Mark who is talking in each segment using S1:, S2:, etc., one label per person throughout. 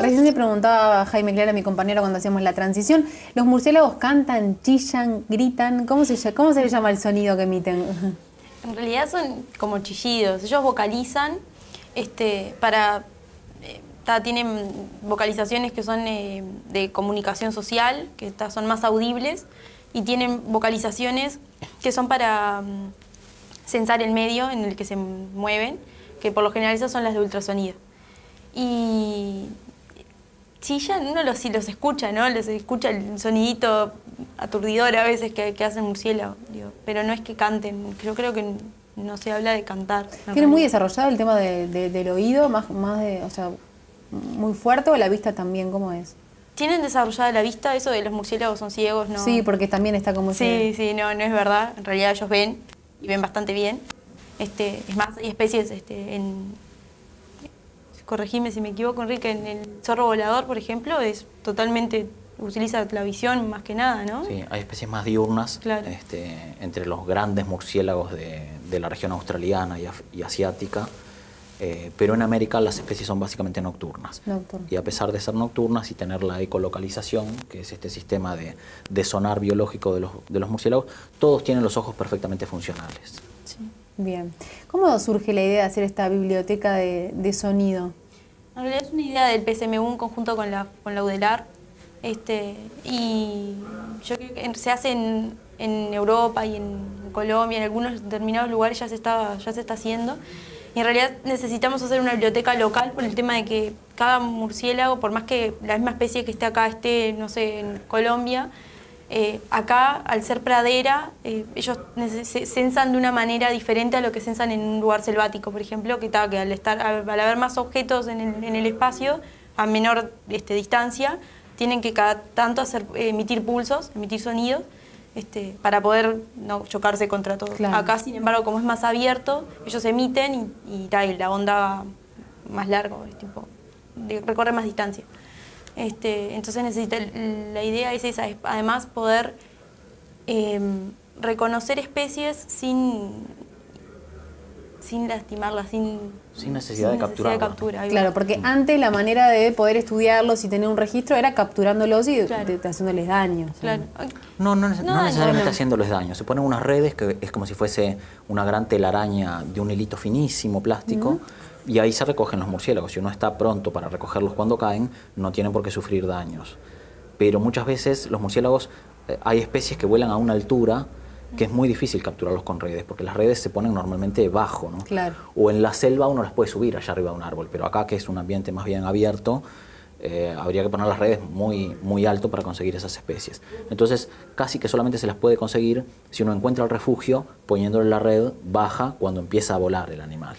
S1: Recién le preguntaba a Jaime Clara, mi compañero, cuando hacíamos la transición, ¿los murciélagos cantan, chillan, gritan? ¿Cómo se le llama el sonido que emiten?
S2: En realidad son como chillidos. Ellos vocalizan tienen vocalizaciones que son de comunicación social, que son más audibles, y tienen vocalizaciones que son para censar el medio en el que se mueven, que por lo general esas son las de ultrasonido. Y chillan, uno los escucha, ¿no? Les escucha el sonidito aturdidor a veces que hacen murciélago, digo, pero no es que canten. Yo creo que no se habla de cantar.
S1: ¿Tiene muy desarrollado el tema del oído, o sea, muy fuerte, o la vista también? ¿Cómo es?
S2: ¿Tienen desarrollada la vista? Eso de los murciélagos son ciegos, ¿no?
S1: Sí, porque también está como...
S2: Sí, no es verdad. En realidad ellos ven, y ven bastante bien. Es más, hay especies corregime si me equivoco, Enrique, en el zorro volador, por ejemplo, utiliza la visión más que nada, ¿no?
S3: Sí, hay especies más diurnas,
S2: claro.
S3: Entre los grandes murciélagos de la región australiana y asiática, pero en América las especies son básicamente nocturnas. Y a pesar de ser nocturnas y tener la ecolocalización, que es este sistema de sonar biológico de los murciélagos, todos tienen los ojos perfectamente funcionales.
S2: Sí.
S1: Bien. ¿Cómo surge la idea de hacer esta biblioteca de sonido?
S2: En realidad es una idea del PSMU en conjunto con la UDELAR. Y yo creo que se hace en Europa y en Colombia, en algunos determinados lugares ya se está haciendo. Y en realidad necesitamos hacer una biblioteca local por el tema de que cada murciélago, por más que la misma especie que esté acá esté, no sé, en Colombia, acá, al ser pradera, ellos censan de una manera diferente a lo que censan en un lugar selvático, por ejemplo, que al haber más objetos en el espacio, a menor distancia, tienen que cada tanto emitir pulsos, emitir sonidos, para poder no chocarse contra todo.
S1: Claro.
S2: Acá, sin embargo, como es más abierto, ellos emiten y la onda va más largo, recorre más distancia. Entonces la idea es esa, es además poder reconocer especies sin lastimarlas, sin
S3: necesidad de capturarlas.
S1: Claro, porque antes la manera de poder estudiarlos y tener un registro era capturándolos y haciéndoles daño.
S2: Claro.
S3: No necesariamente haciéndoles daño. Se ponen unas redes que es como si fuese una gran telaraña de un hilito finísimo plástico. Y ahí se recogen los murciélagos. Si uno está pronto para recogerlos cuando caen, no tienen por qué sufrir daños. Pero muchas veces los murciélagos, hay especies que vuelan a una altura que es muy difícil capturarlos con redes, porque las redes se ponen normalmente bajo, ¿no?
S1: Claro.
S3: O en la selva uno las puede subir allá arriba de un árbol, pero acá, que es un ambiente más bien abierto, habría que poner las redes muy, muy alto para conseguir esas especies. Entonces, casi que solamente se las puede conseguir si uno encuentra el refugio, poniéndole la red baja cuando empieza a volar el animal.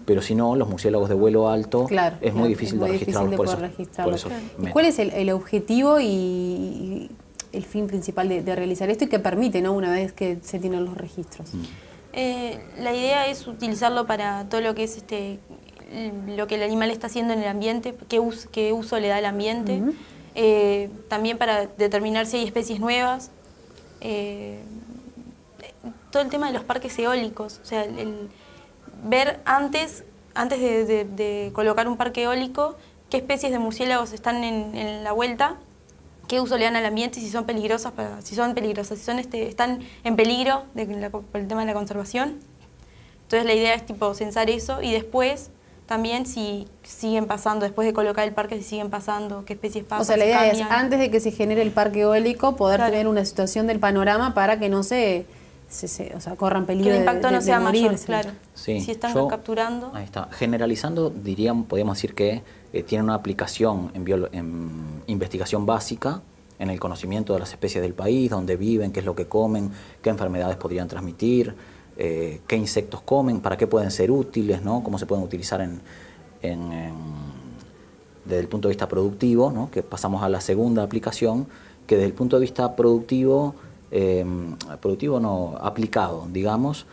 S3: Pero si no, los murciélagos de vuelo alto es muy difícil de registrarlos por eso.
S1: Claro. ¿Cuál es el objetivo y el fin principal de realizar esto y qué permite, ¿no?, una vez que se tienen los registros?
S2: La idea es utilizarlo para todo lo que es lo que el animal está haciendo en el ambiente, qué uso le da al ambiente, también para determinar si hay especies nuevas, todo el tema de los parques eólicos, o sea, ver antes de colocar un parque eólico, qué especies de murciélagos están en la vuelta, qué uso le dan al ambiente, si son peligrosas, si están en peligro por el tema de la conservación. Entonces la idea es censar eso y después también si siguen pasando, después de colocar el parque, si siguen pasando, qué especies pasan.
S1: O sea, la idea es, antes de que se genere el parque eólico, poder tener una situación del panorama para que no corran peligro
S2: que el impacto no sea mayor,
S1: claro.
S3: Sí,
S2: si están capturando.
S3: Ahí está. Generalizando, podríamos decir que tiene una aplicación en investigación básica, en el conocimiento de las especies del país, dónde viven, qué es lo que comen, qué enfermedades podrían transmitir, qué insectos comen, para qué pueden ser útiles, ¿no?, cómo se pueden utilizar desde el punto de vista productivo, ¿no?, que pasamos a la segunda aplicación, que desde el punto de vista productivo aplicado, digamos,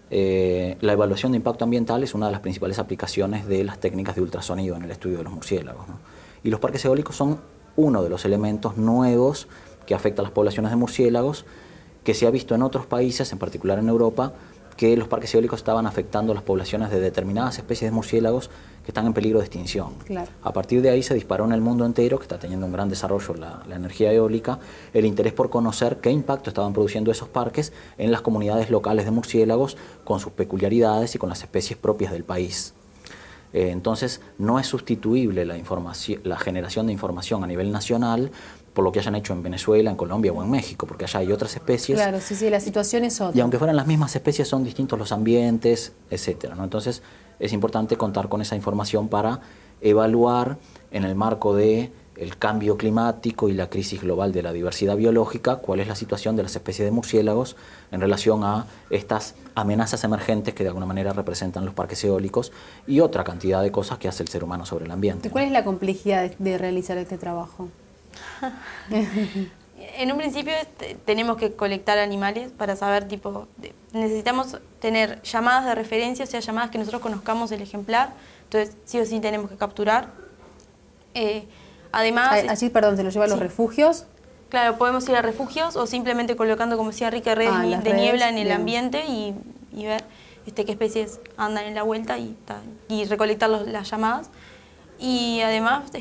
S3: la evaluación de impacto ambiental es una de las principales aplicaciones de las técnicas de ultrasonido en el estudio de los murciélagos, ¿no? Y los parques eólicos son uno de los elementos nuevos que afecta a las poblaciones de murciélagos, que se ha visto en otros países, en particular en Europa, que los parques eólicos estaban afectando las poblaciones de determinadas especies de murciélagos que están en peligro de extinción.
S1: Claro.
S3: A partir de ahí se disparó en el mundo entero, que está teniendo un gran desarrollo la energía eólica, el interés por conocer qué impacto estaban produciendo esos parques en las comunidades locales de murciélagos, con sus peculiaridades y con las especies propias del país. Entonces, no es sustituible la generación de información a nivel nacional por lo que hayan hecho en Venezuela, en Colombia o en México, porque allá hay otras especies.
S1: Claro, sí, la situación es otra.
S3: Y aunque fueran las mismas especies, son distintos los ambientes, etcétera, ¿no? Entonces, es importante contar con esa información para evaluar en el marco de el cambio climático y la crisis global de la diversidad biológica, cuál es la situación de las especies de murciélagos en relación a estas amenazas emergentes que de alguna manera representan los parques eólicos y otra cantidad de cosas que hace el ser humano sobre el ambiente.
S1: ¿Y cuál es la complejidad de realizar este trabajo?
S2: En un principio tenemos que colectar animales para saber, necesitamos tener llamadas de referencia, o sea, llamadas que nosotros conozcamos el ejemplar, entonces sí o sí tenemos que capturar. Además...
S1: Allí, perdón, ¿se lo lleva a los refugios?
S2: Claro, podemos ir a refugios o simplemente colocando, como decía Enrique, redes de niebla en el ambiente y ver qué especies andan en la vuelta y recolectar las llamadas. Y además,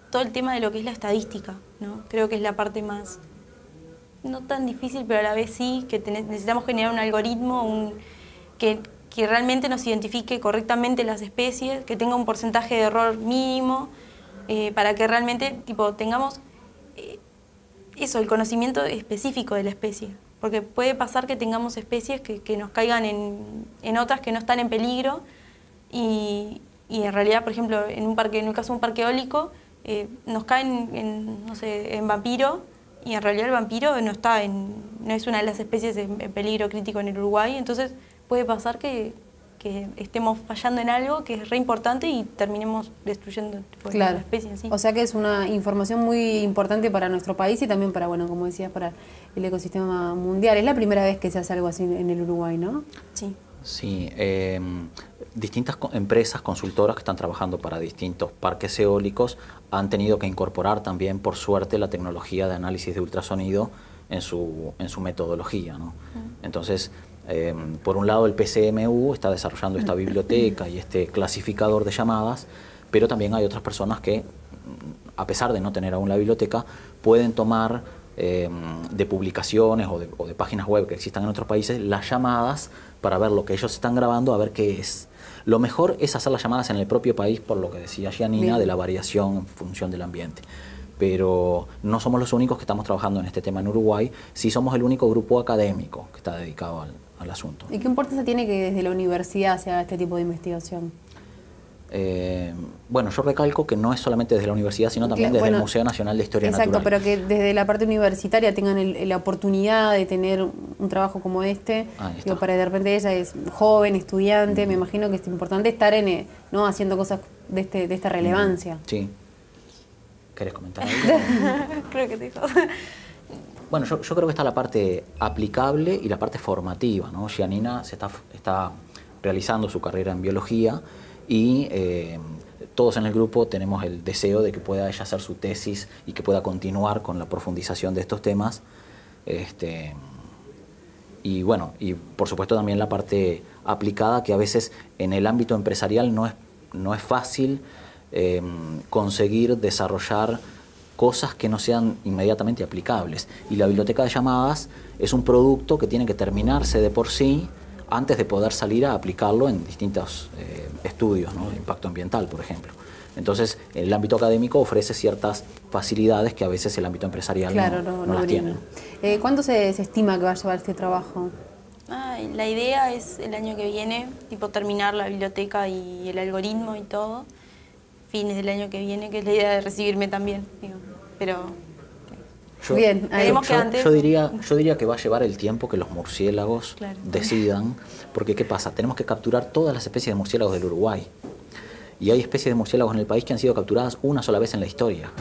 S2: todo el tema de lo que es la estadística, ¿no? Creo que es la parte más, no tan difícil, pero a la vez sí, que necesitamos generar un algoritmo que realmente nos identifique correctamente las especies, que tenga un porcentaje de error mínimo, para que realmente tengamos el conocimiento específico de la especie. Porque puede pasar que tengamos especies que nos caigan en otras que no están en peligro y en realidad, por ejemplo, en el caso de un parque eólico, nos caen en vampiro y en realidad el vampiro no es una de las especies en peligro crítico en el Uruguay, entonces puede pasar que estemos fallando en algo que es re importante y terminemos destruyendo la especie en sí.
S1: O sea que es una información muy importante para nuestro país y también para, bueno, como decías, para el ecosistema mundial. Es la primera vez que se hace algo así en el Uruguay, ¿no?
S2: Sí.
S3: Sí, distintas empresas consultoras que están trabajando para distintos parques eólicos han tenido que incorporar también, por suerte, la tecnología de análisis de ultrasonido en su metodología, ¿no? Entonces, por un lado el PCMU está desarrollando esta biblioteca y este clasificador de llamadas, pero también hay otras personas que, a pesar de no tener aún la biblioteca, pueden tomar de publicaciones o de páginas web que existan en otros países las llamadas para ver lo que ellos están grabando, a ver qué es. Lo mejor es hacer las llamadas en el propio país, por lo que decía Gianina, de la variación en función del ambiente. Pero no somos los únicos que estamos trabajando en este tema en Uruguay, sí somos el único grupo académico que está dedicado al asunto.
S1: ¿Y qué importancia tiene que desde la universidad se haga este tipo de investigación?
S3: Bueno, yo recalco que no es solamente desde la universidad, sino también desde el Museo Nacional de Historia Natural.
S1: Exacto, pero que desde la parte universitaria tengan la oportunidad de tener un trabajo como este. Para de repente ella es joven, estudiante, me imagino que es importante estar haciendo cosas de esta relevancia.
S3: Sí. ¿Querés comentar algo?
S2: Creo que te dijo.
S3: Bueno, yo creo que está la parte aplicable y la parte formativa, ¿no? Gianina está realizando su carrera en biología y todos en el grupo tenemos el deseo de que pueda ella hacer su tesis y que pueda continuar con la profundización de estos temas. Y bueno, y por supuesto también la parte aplicada, que a veces en el ámbito empresarial no es fácil conseguir desarrollar cosas que no sean inmediatamente aplicables. Y la biblioteca de llamadas es un producto que tiene que terminarse de por sí antes de poder salir a aplicarlo en distintos estudios, ¿no? De impacto ambiental, por ejemplo. Entonces, el ámbito académico ofrece ciertas facilidades que a veces el ámbito empresarial no las tiene.
S1: ¿Cuándo se estima que va a llevar este trabajo?
S2: La idea es el año que viene, terminar la biblioteca y el algoritmo y todo. Fines del año que viene, que es la idea de recibirme también, pero...
S3: Yo diría que va a llevar el tiempo que los murciélagos decidan, porque ¿qué pasa? Tenemos que capturar todas las especies de murciélagos del Uruguay. Y hay especies de murciélagos en el país que han sido capturadas una sola vez en la historia.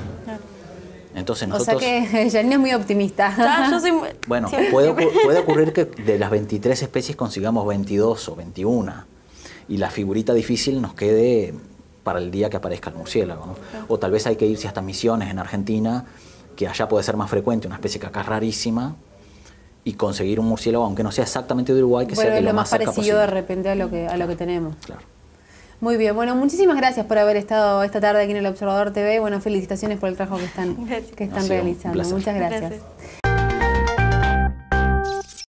S3: Entonces nosotros...
S1: O sea que Gianina es muy optimista.
S2: Yo soy
S3: bueno, puede ocurrir que de las 23 especies consigamos 22 o 21. Y la figurita difícil nos quede para el día que aparezca el murciélago, ¿no? O tal vez hay que irse hasta Misiones, en Argentina, que allá puede ser más frecuente, una especie que acá es rarísima, y conseguir un murciélago, aunque no sea exactamente de Uruguay, que sea de lo más
S1: parecido de repente a lo que tenemos.
S3: Claro.
S1: Muy bien, bueno, muchísimas gracias por haber estado esta tarde aquí en el Observador TV. Bueno, felicitaciones por el trabajo que están realizando. Muchas gracias.